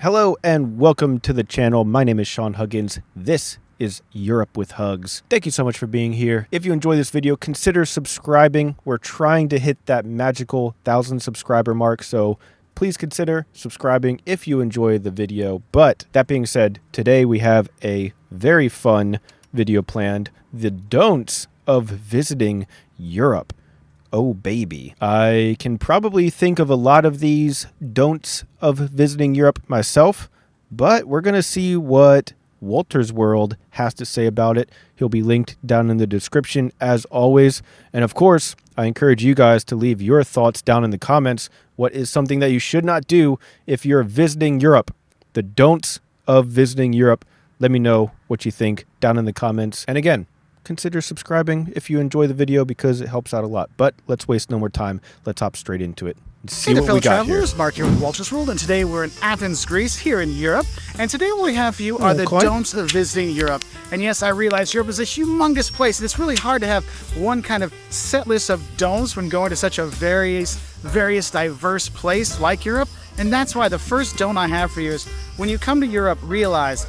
Hello and welcome to the channel. My name is Sean Huggins. This is Europe with Hugs. Thank you so much for being here. If you enjoy this video, consider subscribing. We're trying to hit that magical 1,000 subscriber mark, so please consider subscribing if you enjoy the video. But that being said, today we have a very fun video planned. The don'ts of visiting Europe. Oh, baby. I can probably think of a lot of these don'ts of visiting Europe myself, but we're going to see what Walter's World has to say about it. He'll be linked down in the description as always. And of course, I encourage you guys to leave your thoughts down in the comments. What is something that you should not do if you're visiting Europe? The don'ts of visiting Europe. Let me know what you think down in the comments. And again, consider subscribing if you enjoy the video because it helps out a lot. But let's waste no more time. Let's hop straight into it and see what we got here. Travelers, Mark here with Walter's World, and today we're in Athens, Greece, here in Europe. And today what we have for you are the don'ts of visiting Europe. And yes, I realize Europe is a humongous place, and it's really hard to have one kind of set list of don'ts when going to such a various diverse place like Europe. And that's why the first don't I have for you is when you come to Europe, realize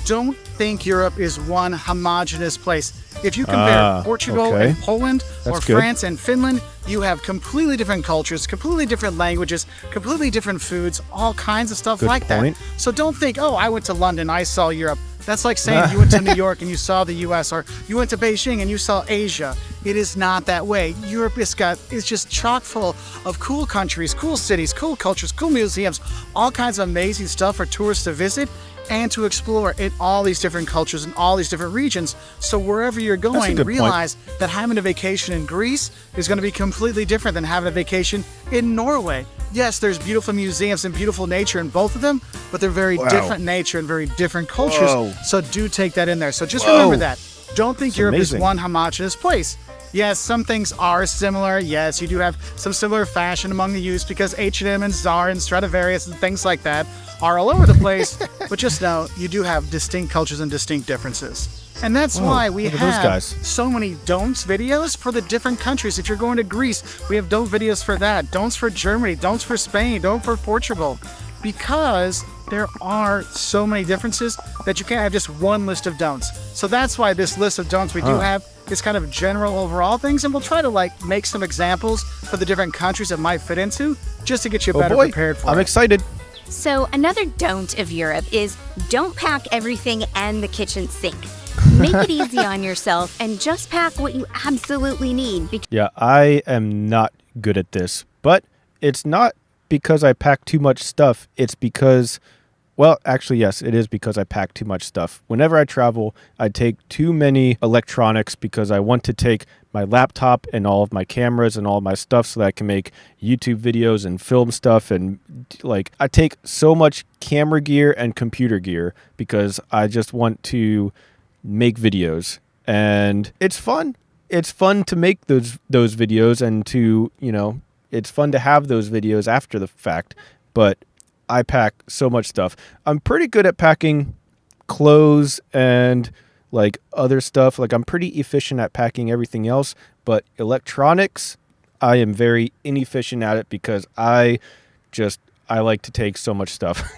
don't think Europe is one homogeneous place. If you compare Portugal and Poland or France and Finland, you have completely different cultures, completely different languages, completely different foods, all kinds of stuff like that. So don't think, oh, I went to London, I saw Europe. That's like saying you went to New York and you saw the US, or you went to Beijing and you saw Asia. It is not that way. Europe is just chock full of cool countries, cool cities, cool cultures, cool museums, all kinds of amazing stuff for tourists to visit and to explore in all these different cultures and all these different regions. So wherever you're going, realize that having a vacation in Greece is going to be completely different than having a vacation in Norway. Yes, there's beautiful museums and beautiful nature in both of them, but they're very different nature and very different cultures. So do take that in there. So just remember that. Don't think Europe is one homogeneous place. Yes, some things are similar. Yes, you do have some similar fashion among the youths because H&M and Zara and Stradivarius and things like that are all over the place. But just know, you do have distinct cultures and distinct differences. And that's why we have so many don'ts videos for the different countries. If you're going to Greece, we have don't videos for that. Don'ts for Germany, don'ts for Spain, don't for Portugal. Because there are so many differences that you can't have just one list of don'ts. So that's why this list of don'ts we do have is kind of general overall things, and we'll try to make some examples for the different countries it might fit into, just to get you better prepared for it. I'm excited. So another don't of Europe is don't pack everything and the kitchen sink. Make it easy on yourself and just pack what you absolutely need. Yeah, I am not good at this, but it's not because I pack too much stuff. It's because, well, actually, yes, it is because I pack too much stuff. Whenever I travel, I take too many electronics because I want to take my laptop and all of my cameras and all of my stuff so that I can make YouTube videos and film stuff. And I take so much camera gear and computer gear because I just want to make videos, and it's fun. It's fun to make those videos and to, it's fun to have those videos after the fact, but I pack so much stuff. I'm pretty good at packing clothes and other stuff. I'm pretty efficient at packing everything else, but electronics, I am very inefficient at it because I like to take so much stuff.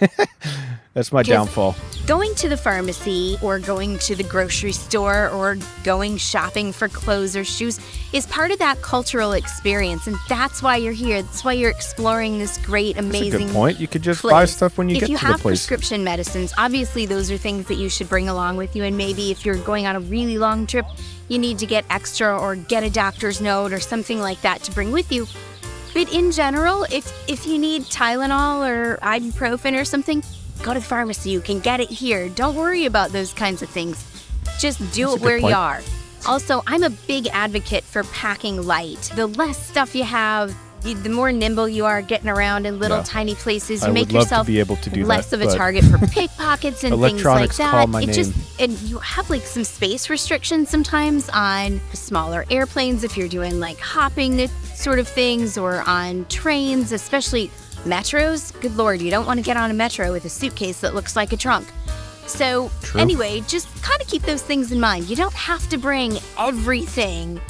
That's my downfall. Going to the pharmacy or going to the grocery store or going shopping for clothes or shoes is part of that cultural experience, and that's why you're here. That's why you're exploring this great, amazing That's a good point. You could just buy stuff when you get to the place. If you have prescription medicines, obviously those are things that you should bring along with you, and maybe if you're going on a really long trip, you need to get extra or get a doctor's note or something like that to bring with you. But in general, if you need Tylenol or ibuprofen or something, go to the pharmacy. You can get it here. Don't worry about those kinds of things. Just do it where you are. Also, I'm a big advocate for packing light. The less stuff you have, the more nimble you are getting around in little tiny places. You make yourself less of a target for pickpockets and things like that. And you have some space restrictions sometimes on smaller airplanes if you're doing hopping sort of things, or on trains, especially metros. Good Lord, you don't want to get on a metro with a suitcase that looks like a trunk. So anyway, just kind of keep those things in mind. You don't have to bring everything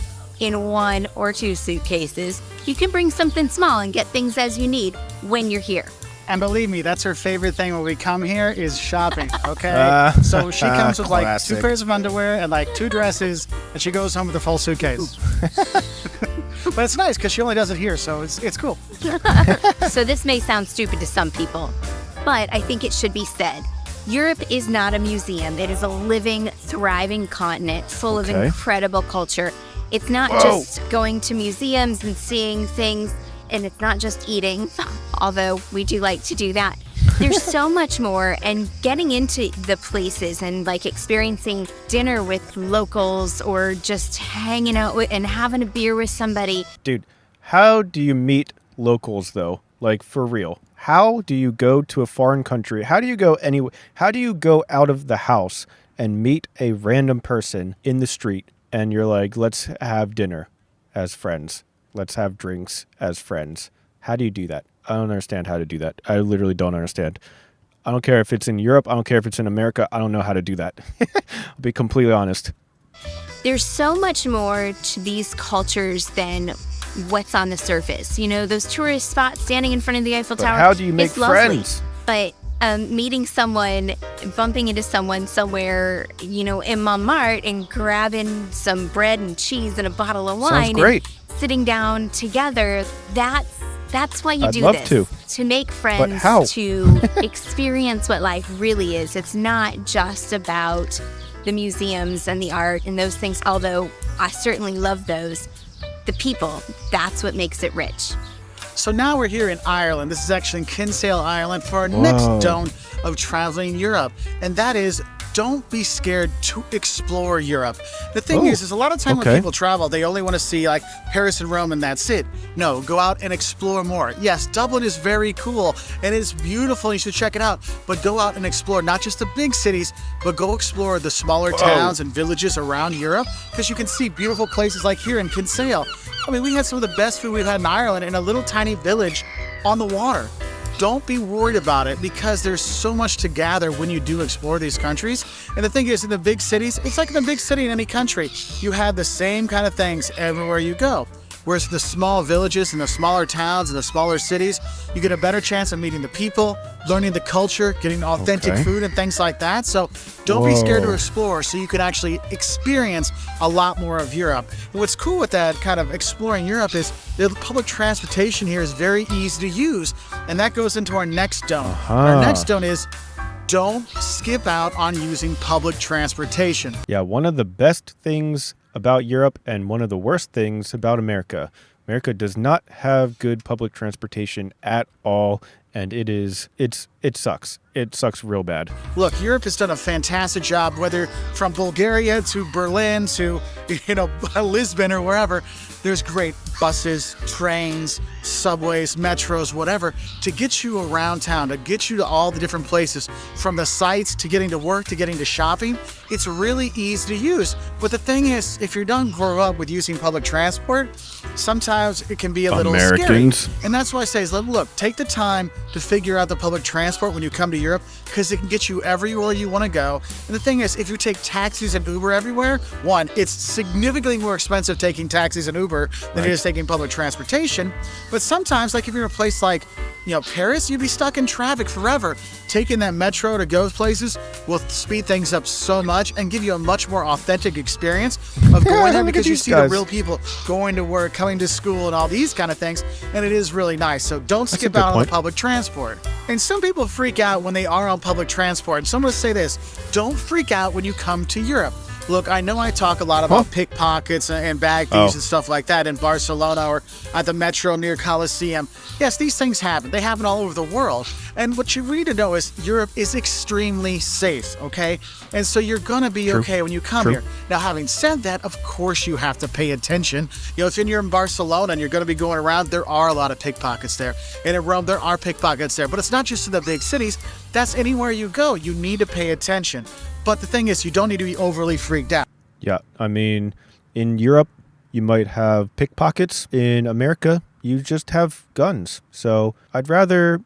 in 1 or 2 suitcases. You can bring something small and get things as you need when you're here. And believe me, that's her favorite thing when we come here is shopping, okay? So she comes with like 2 pairs of underwear and like 2 dresses, and she goes home with a full suitcase. But it's nice because she only does it here, so it's cool. So this may sound stupid to some people, but I think it should be said. Europe is not a museum. It is a living, thriving continent full of incredible culture. It's not just going to museums and seeing things, and it's not just eating, although we do like to do that. There's so much more, and getting into the places and like experiencing dinner with locals or just hanging out with and having a beer with somebody. Dude, how do you meet locals though? Like for real? How do you go to a foreign country? How do you go anywhere? How do you go out of the house and meet a random person in the street and you're like, let's have dinner as friends. Let's have drinks as friends. How do you do that? I don't understand how to do that. I literally don't understand. I don't care if it's in Europe. I don't care if it's in America. I don't know how to do that. I'll be completely honest. There's so much more to these cultures than what's on the surface. You know, those tourist spots standing in front of the Eiffel Tower. How do you make friends? But meeting someone, bumping into someone somewhere, you know, in Montmartre and grabbing some bread and cheese and a bottle of wine. Sounds great. And sitting down together, that's why you do love this. To make friends, but how? To experience what life really is. It's not just about the museums and the art and those things, although I certainly love those. The people, that's what makes it rich. So now we're here in Ireland. This is actually in Kinsale, Ireland, for our next zone of traveling Europe. And that is, don't be scared to explore Europe. The thing is a lot of time when people travel, they only want to see like Paris and Rome and that's it. No, go out and explore more. Yes, Dublin is very cool and it's beautiful. You should check it out. But go out and explore not just the big cities, but go explore the smaller towns and villages around Europe, because you can see beautiful places like here in Kinsale. I mean, we had some of the best food we've had in Ireland in a little tiny village on the water. Don't be worried about it, because there's so much to gather when you do explore these countries. And the thing is, in the big cities, it's like in the big city in any country. You have the same kind of things everywhere you go. Whereas the small villages and the smaller towns and the smaller cities, you get a better chance of meeting the people, learning the culture, getting authentic food and things like that. So don't be scared to explore, so you can actually experience a lot more of Europe. And what's cool with that kind of exploring Europe is the public transportation here is very easy to use. And that goes into our next zone. Our next zone is, don't skip out on using public transportation. Yeah, one of the best things about Europe and one of the worst things about America. America does not have good public transportation at all, and it sucks. It sucks real bad. Look, Europe has done a fantastic job, whether from Bulgaria to Berlin to, Lisbon or wherever. There's great buses, trains, subways, metros, whatever, to get you around town, to get you to all the different places, from the sites to getting to work to getting to shopping. It's really easy to use. But the thing is, if you don't grow up with using public transport, sometimes it can be a little scary. And that's why I say, look, take the time to figure out the public transport when you come to Europe, because it can get you everywhere you want to go. And the thing is, if you take taxis and Uber everywhere, one, it's significantly more expensive taking taxis and Uber than it is taking public transportation. But sometimes, like if you're in a place like, Paris, you'd be stuck in traffic forever. Taking that metro to go places will speed things up so much and give you a much more authentic experience of going there, because you see the real people going to work, coming to school, and all these kind of things. And it is really nice. So don't skip out on the public transport. And some people freak out when they are on public transport. And so I'm going to say this: don't freak out when you come to Europe. Look, I know I talk a lot about pickpockets and bag thieves and stuff like that in Barcelona or at the metro near Colosseum. Yes, these things happen. They happen all over the world. And what you need to know is Europe is extremely safe, okay? And so you're going to be okay when you come here. Now, having said that, of course you have to pay attention. If you're in Barcelona and you're going to be going around, there are a lot of pickpockets there. And in Rome, there are pickpockets there. But it's not just in the big cities. That's anywhere you go. You need to pay attention. But the thing is, you don't need to be overly freaked out. Yeah, I mean, in Europe, you might have pickpockets. In America, you just have guns. So I'd rather,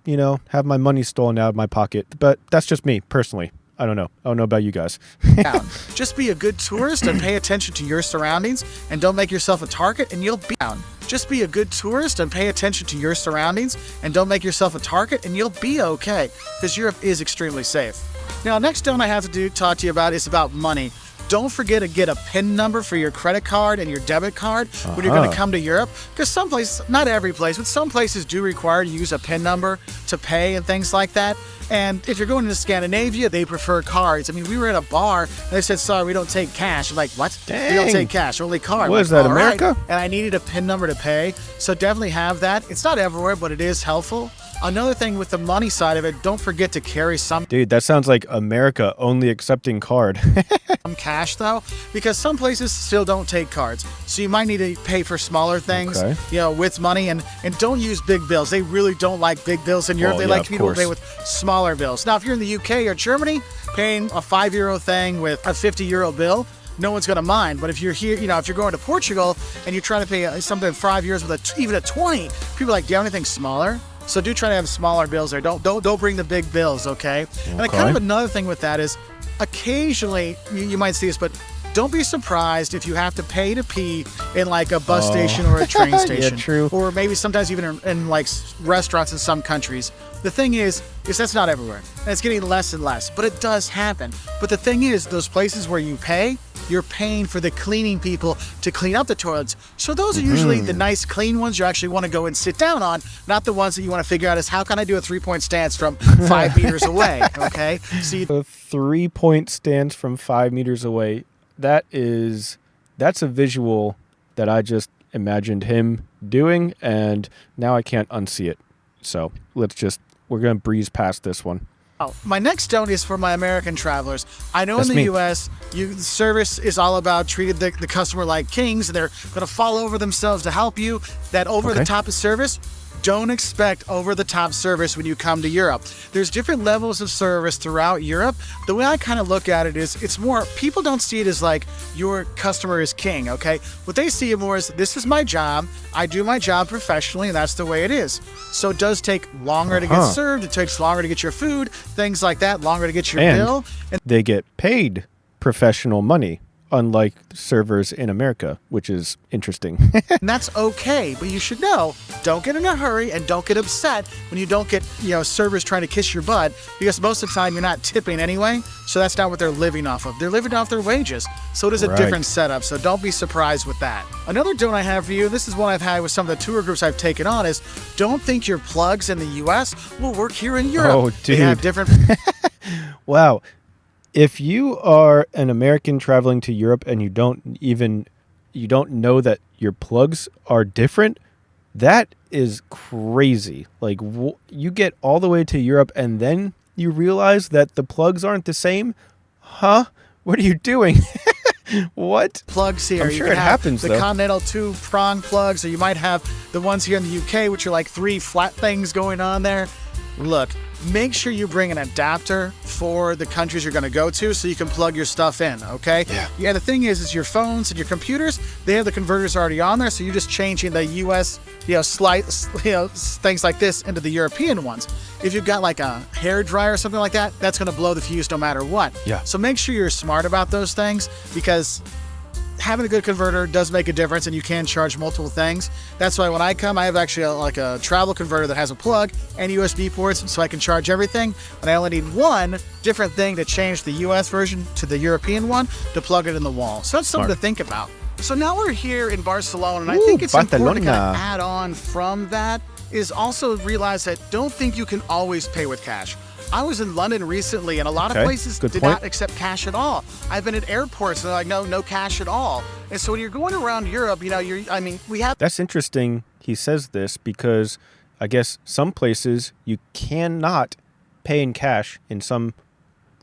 have my money stolen out of my pocket. But that's just me, personally. I don't know. I don't know about you guys. down. Just be a good tourist and pay attention to your surroundings and don't make yourself a target and you'll be down. Just be a good tourist and pay attention to your surroundings and don't make yourself a target and you'll be okay, because Europe is extremely safe. Now, next don't I have to talk to you about is about money. Don't forget to get a PIN number for your credit card and your debit card when you're going to come to Europe, because some places, not every place, but some places do require you to use a PIN number to pay and things like that. And if you're going to Scandinavia, they prefer cards. I mean, we were at a bar and they said, sorry, we don't take cash. I'm like, what? Dang. We don't take cash, only card. What is that, America? Right. And I needed a PIN number to pay. So definitely have that. It's not everywhere, but it is helpful. Another thing with the money side of it, don't forget to carry some. Dude, that sounds like America only accepting card. Cash though, because some places still don't take cards. So you might need to pay for smaller things, with money, and don't use big bills. They really don't like big bills in Europe. They like people to pay with smaller bills. Now, if you're in the UK or Germany, paying a €5 thing with a €50 bill, no one's going to mind. But if you're here, if you're going to Portugal and you're trying to pay something 5 years with even a 20, people are like, do you have anything smaller? So do try to have smaller bills there. Don't bring the big bills, okay? And kind of another thing with that is, occasionally you might see this, but don't be surprised if you have to pay to pee in like a bus station or a train station. Yeah, true. Or maybe sometimes even in like restaurants in some countries. The thing is that's not everywhere. And it's getting less and less, but it does happen. But the thing is, those places where you pay, you're paying for the cleaning people to clean up the toilets. So those are usually the nice clean ones you actually want to go and sit down on, not the ones that you want to figure out is how can I do a 3-point stance from 5 meters away, okay? So a 3-point stance from 5 meters away, that's a visual that I just imagined him doing, and now I can't unsee it. So we're going to breeze past this one. My next don't is for my American travelers. I know in the U.S., service is all about treating the customer like kings, and they're going to fall over themselves to help you. That over-the-top service, don't expect over-the-top service when you come to Europe. There's different levels of service throughout Europe. The way I kind of look at it is, it's more, people don't see it as like your customer is king, okay? What they see it more as, this is my job, I do my job professionally, and that's the way it is. So it does take longer to get served, it takes longer to get your food, things like that, longer to get your bill. And they get paid professional money, unlike servers in America, which is interesting. And that's okay, but you should know, don't get in a hurry and don't get upset when you don't get, servers trying to kiss your butt, because most of the time you're not tipping anyway, so that's not what they're living off of. They're living off their wages, so it is a different setup, so don't be surprised with that. Another don't I have for you, this is one I've had with some of the tour groups I've taken on, is don't think your plugs in the US will work here in Europe. Oh, dude. They have different... Wow. If you are an American traveling to Europe and you don't know that your plugs are different, that is crazy. Like, you get all the way to Europe and then you realize that the plugs aren't the same? Huh? What are you doing? What? Plugs here. I'm sure it happens, the though. Continental 2-prong plugs, or you might have the ones here in the UK, which are like 3 flat things going on there. Look, make sure you bring an adapter for the countries you're going to go to so you can plug your stuff in, okay? Yeah, the thing is your phones and your computers, they have the converters already on there, so you're just changing the US, things like this into the European ones. If you've got like a hair dryer or something like that, that's going to blow the fuse no matter what. Yeah. So make sure you're smart about those things, because having a good converter does make a difference, and you can charge multiple things. That's why when I come, I have actually a travel converter that has a plug and USB ports, so I can charge everything. And I only need one different thing to change the US version to the European one to plug it in the wall. So that's something to think about. So now we're here in Barcelona, and I think it's important to kind of add on from that is also realize that don't think you can always pay with cash. I was in London recently, and a lot of places did not accept cash at all. I've been at airports, and they're like, no cash at all. And so when you're going around Europe, we have... That's interesting he says this, because I guess some places you cannot pay in cash in some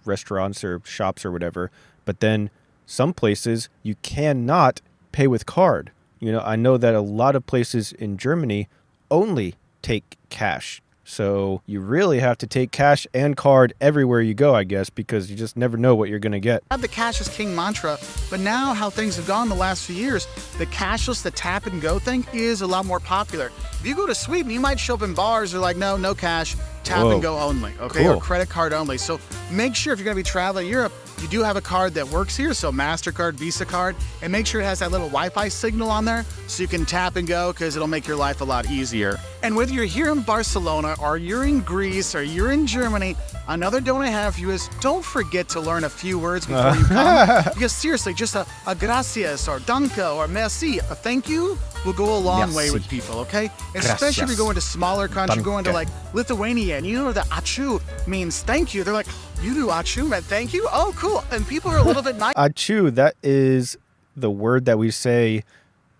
restaurants or shops or whatever, but then some places you cannot pay with card. I know that a lot of places in Germany only take cash. So you really have to take cash and card everywhere you go, I guess, because you just never know what you're going to get. Have the cash is king mantra, but now how things have gone the last few years, the cashless, the tap and go thing is a lot more popular. If you go to Sweden, you might show up in bars, they're like, no cash, tap and go only, okay, cool. Or credit card only. So make sure if you're going to be traveling Europe, you do have a card that works here, so MasterCard, Visa card, and make sure it has that little Wi-Fi signal on there so you can tap and go because it'll make your life a lot easier. And whether you're here in Barcelona or you're in Greece or you're in Germany, another don't I have for you is don't forget to learn a few words before you come. Because seriously, just a gracias or danke or merci, a thank you will go a long way with people, okay? Especially if you're going to smaller countries, going to like Lithuania, and you know that ačiū means thank you. They're like, you do ačiū, man, thank you? Oh, cool. And people are a little bit nice. Ačiū, that is the word that we say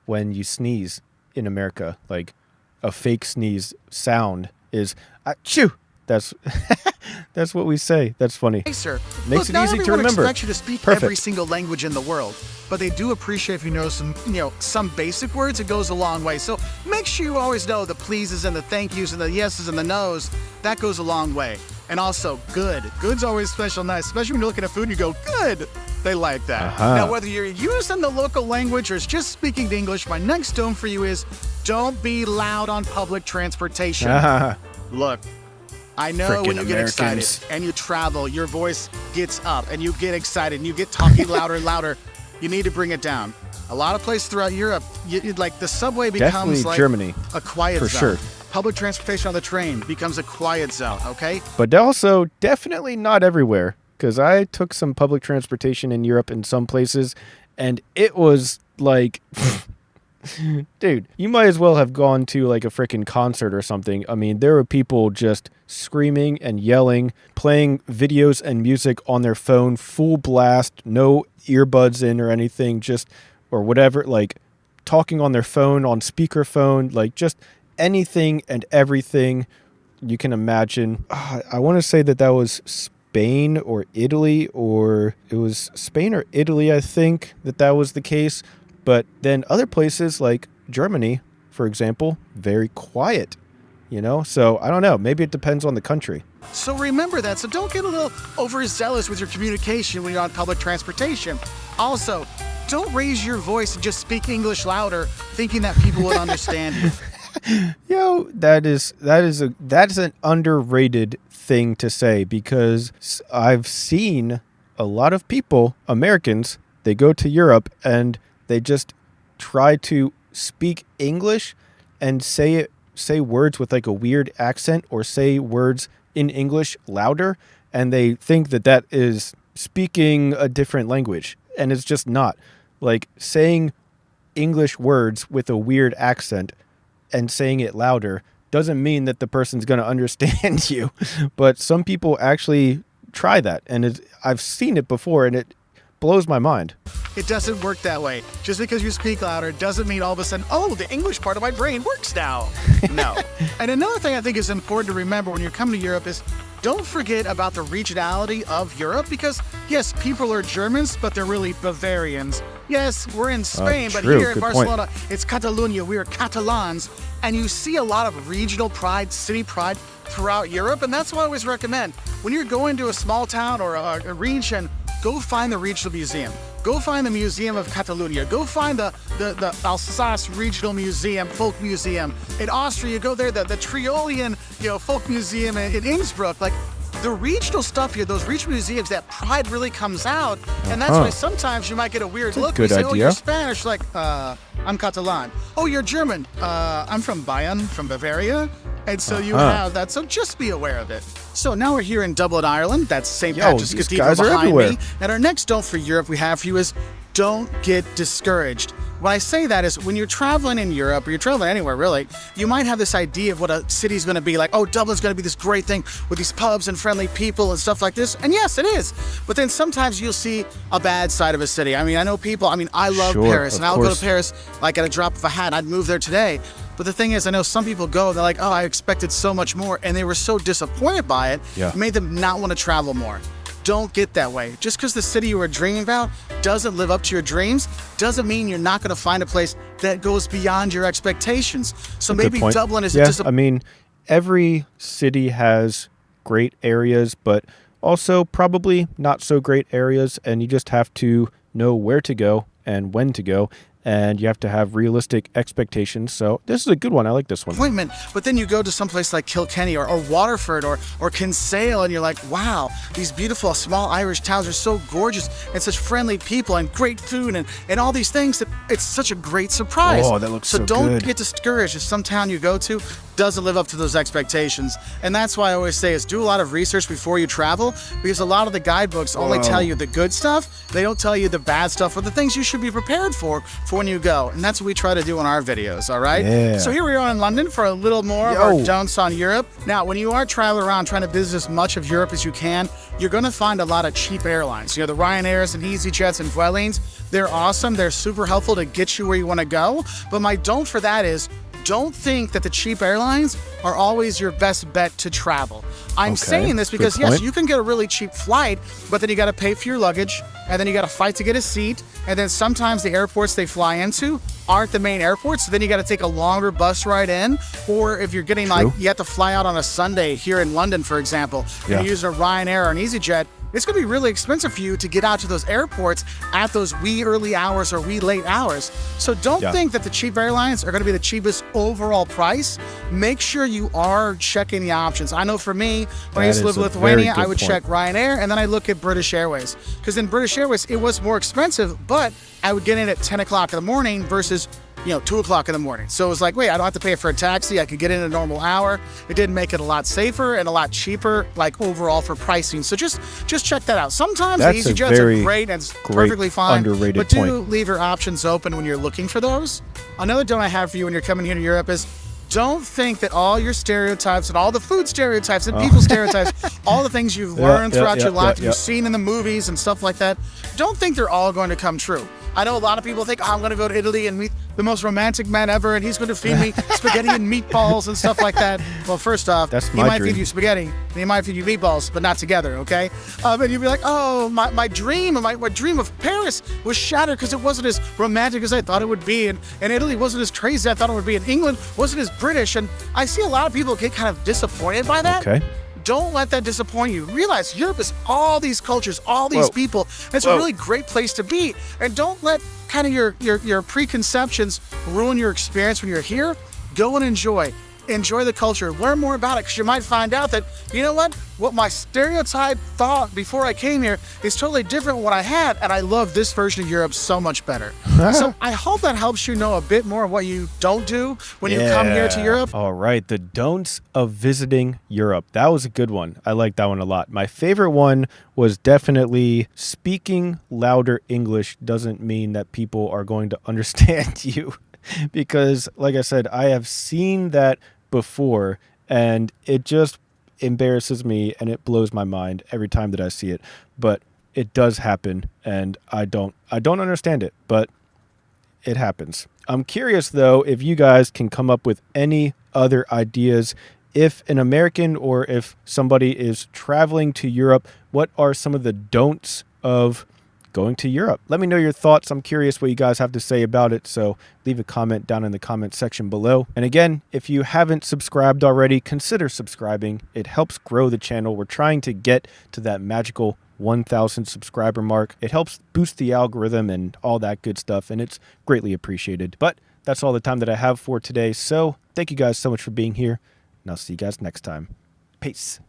when you sneeze in America. Like a fake sneeze sound is ačiū. That's what we say. That's funny. Nicer. Makes it easy to remember. Not everyone expects you to speak every single language in the world, but they do appreciate if you know some basic words. It goes a long way. So make sure you always know the pleases and the thank yous and the yeses and the nos. That goes a long way. And also good. Good's always special nice, especially when you're looking at food and you go, good. They like that. Now, whether you're using the local language or just speaking English, my next tone for you is don't be loud on public transportation. Look, I know when you get excited and you travel, your voice gets up and you get excited and you get talking louder and louder. You need to bring it down. A lot of places throughout Europe, like the subway becomes like Germany, a quiet for zone. sure. Public transportation on the train becomes a quiet zone, okay? But also definitely not everywhere, because I took some public transportation in Europe in some places, and it was like... Dude, you might as well have gone to like a freaking concert or something. I mean, there were people just screaming and yelling, playing videos and music on their phone, full blast, no earbuds in or anything, just, or whatever, like talking on their phone, on speakerphone, like just anything and everything you can imagine. I want to say that was Spain or Italy, or it was Spain or Italy, I think that was the case. But then other places like Germany, for example, very quiet, So I don't know. Maybe it depends on the country. So remember that. So don't get a little overzealous with your communication when you're on public transportation. Also, don't raise your voice and just speak English louder, thinking that people would understand you. That's an underrated thing to say, because I've seen a lot of people, Americans, they go to Europe and they just try to speak English and say words with like a weird accent, or say words in English louder, and they think that is speaking a different language, and it's just not. Like saying English words with a weird accent and saying it louder doesn't mean that the person's going to understand you. But some people actually try that, and I've seen it before, and it blows my mind. It doesn't work that way. Just because you speak louder doesn't mean all of a sudden, the English part of my brain works now. No. And another thing I think is important to remember when you're coming to Europe is don't forget about the regionality of Europe, because yes, people are Germans, but they're really Bavarians. Yes, we're in Spain, but here in Barcelona, it's Catalonia. We are Catalans. And you see a lot of regional pride, city pride throughout Europe. And that's what I always recommend. When you're going to a small town or a region, go find the regional museum. Go find the Museum of Catalonia. Go find the Alsace Regional Museum, Folk Museum. In Austria, go there, the Triolian, Folk Museum in Innsbruck. Like the regional stuff here, those regional museums, that pride really comes out. And that's why sometimes you might get a weird look. Good say, idea. Oh, you're Spanish. Like, I'm Catalan. Oh, you're German. I'm from Bayern, from Bavaria. And so you have that. So just be aware of it. So now we're here in Dublin, Ireland. That's St. Patrick's Cathedral behind me. And our next don't for Europe we have for you is don't get discouraged. When I say that is when you're traveling in Europe, or you're traveling anywhere really, you might have this idea of what a city's going to be like. Oh, Dublin's going to be this great thing with these pubs and friendly people and stuff like this. And yes, it is. But then sometimes you'll see a bad side of a city. I mean, I know people, I love Paris, and I'll go to Paris like at a drop of a hat. I'd move there today. But the thing is, I know some people go, they're like, I expected so much more, and they were so disappointed by it, it made them not want to travel more. Don't get that way. Just because the city you were dreaming about doesn't live up to your dreams, doesn't mean you're not going to find a place that goes beyond your expectations. So maybe Dublin is a disappointment. I mean, every city has great areas, but also probably not so great areas, and you just have to know where to go and when to go, and you have to have realistic expectations. So this is a good one. I like this one. Appointment, but then you go to someplace like Kilkenny or Waterford or Kinsale, and you're like, wow, these beautiful small Irish towns are so gorgeous and such friendly people and great food and all these things that it's such a great surprise. Oh, that looks so good. So don't get discouraged if some town you go to doesn't live up to those expectations. And that's why I always say is do a lot of research before you travel, because a lot of the guidebooks only tell you the good stuff. They don't tell you the bad stuff or the things you should be prepared for when you go. And that's what we try to do in our videos, all right? Yeah. So here we are in London for a little more of our don'ts on Europe. Now, when you are traveling around trying to visit as much of Europe as you can, you're going to find a lot of cheap airlines. You know, the Ryanairs and EasyJets and Vuelings, they're awesome. They're super helpful to get you where you want to go. But my don't for that is don't think that the cheap airlines are always your best bet to travel. I'm saying this because, yes, you can get a really cheap flight, but then you got to pay for your luggage, and then you got to fight to get a seat, and then sometimes the airports they fly into aren't the main airports, so then you got to take a longer bus ride in, or if you're getting like, you have to fly out on a Sunday here in London, for example, and you're using a Ryanair or an EasyJet, it's going to be really expensive for you to get out to those airports at those wee early hours or wee late hours. So don't think that the cheap airlines are going to be the cheapest overall price. Make sure you are checking the options. I know for me, when I used to live in Lithuania, I would check Ryanair, and then I look at British Airways. Because in British Airways, it was more expensive, but I would get in at 10 o'clock in the morning versus 2 o'clock in the morning. So it was like, wait, I don't have to pay for a taxi. I could get in a normal hour. It did make it a lot safer and a lot cheaper, like overall for pricing. So just check that out. Sometimes the EasyJets are great and it's perfectly fine, but do leave your options open when you're looking for those. Another don't I have for you when you're coming here to Europe is don't think that all your stereotypes and all the food stereotypes and people stereotypes, all the things you've learned throughout your life, you've seen in the movies and stuff like that, don't think they're all going to come true. I know a lot of people think, I'm going to go to Italy and meet the most romantic man ever, and he's going to feed me spaghetti and meatballs and stuff like that. Well, first off, he might feed you spaghetti, and he might feed you meatballs, but not together, okay? And you'd be like, oh, my dream, my dream of Paris was shattered because it wasn't as romantic as I thought it would be, and Italy wasn't as crazy as I thought it would be, and England wasn't as British, and I see a lot of people get kind of disappointed by that. Okay. Don't let that disappoint you. Realize Europe is all these cultures, all these people. It's a really great place to be. And don't let kind of your preconceptions ruin your experience when you're here. Go and enjoy. Enjoy the culture. Learn more about it, because you might find out that, you know what my stereotype thought before I came here is totally different from what I had, and I love this version of Europe so much better. So I hope that helps you know a bit more of what you don't do when you come here to Europe. All right, the don'ts of visiting Europe. That was a good one. I like that one a lot. My favorite one was definitely speaking louder English doesn't mean that people are going to understand you. Because, like I said, I have seen that before, and it just embarrasses me and it blows my mind every time that I see it. But it does happen, and I don't understand it, but it happens. I'm curious, though, if you guys can come up with any other ideas. If an American or if somebody is traveling to Europe, what are some of the don'ts of going to Europe? Let me know your thoughts. I'm curious what you guys have to say about it, so leave a comment down in the comment section below. And again, if you haven't subscribed already, consider subscribing. It helps grow the channel. We're trying to get to that magical 1,000 subscriber mark. It helps boost the algorithm and all that good stuff, and it's greatly appreciated. But that's all the time that I have for today, so thank you guys so much for being here, and I'll see you guys next time. Peace.